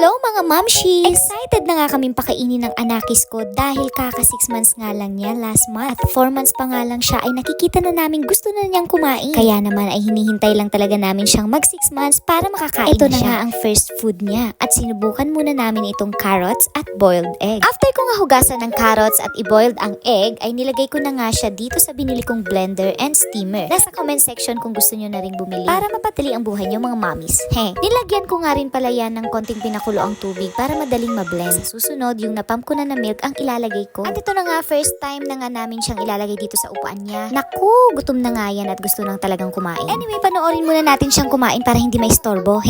Hello mga mamshis! Excited na nga kaming pakainin ng anakis ko dahil kaka 6 months nga lang niya last month. At 4 months pa nga lang siya ay nakikita na namin gusto na niyang kumain. Kaya naman ay hinihintay lang talaga namin siyang mag 6 months para makakain Ito na siya. Nga ang first food niya at sinubukan muna namin itong carrots at boiled egg. After ko nga hugasan ng carrots at i-boiled ang egg ay nilagay ko na nga siya dito sa binili kong blender and steamer. Nasa comment section kung gusto niyo na rin bumili para mapadali ang buhay niyo mga mommies. Nilagyan ko nga rin pala yan ng konting pinakulo ang tubig para madaling mablend. Sa susunod, yung napump ko na na milk ang ilalagay ko. At ito na nga, first time na nga namin siyang ilalagay dito sa upuan niya. Naku, gutom na nga yan at gusto nang talagang kumain. Anyway, panoorin muna natin siyang kumain para hindi maistorbo.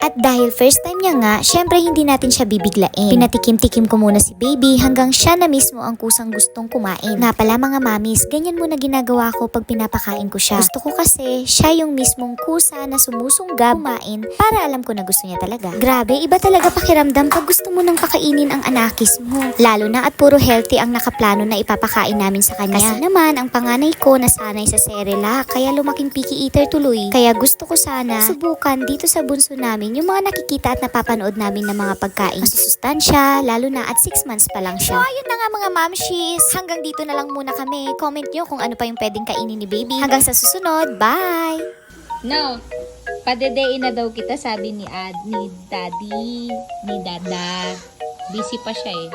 At dahil first time niya nga, syempre hindi natin siya bibiglain. Pinatikim-tikim ko muna si baby hanggang siya na mismo ang kusang gustong kumain. Nga pala mga mamis, ganyan muna ginagawa ko pag pinapakain ko siya. Gusto ko kasi siya yung mismong kusa na sumusunggab kumain para alam ko na gusto niya talaga. Grabe, iba talaga pakiramdam pag gusto mo nang pakainin ang anakis mo. Lalo na at puro healthy ang nakaplano na ipapakain namin sa kanya. Kasi naman, ang panganay ko nasanay sa Cerelac, kaya lumaking picky eater tuloy. Kaya gusto ko sana subukan dito sa bunso namin yung mga nakikita at napapanood namin ng mga pagkain masusustansya, lalo na at 6 months pa lang siya. So ayun na nga mga mamshis, hanggang dito na lang muna kami. Comment nyo kung ano pa yung pwedeng kainin ni baby. Hanggang sa susunod, bye! No, padedein na daw kita sabi ni Daddy, ni Dada. Busy pa siya eh.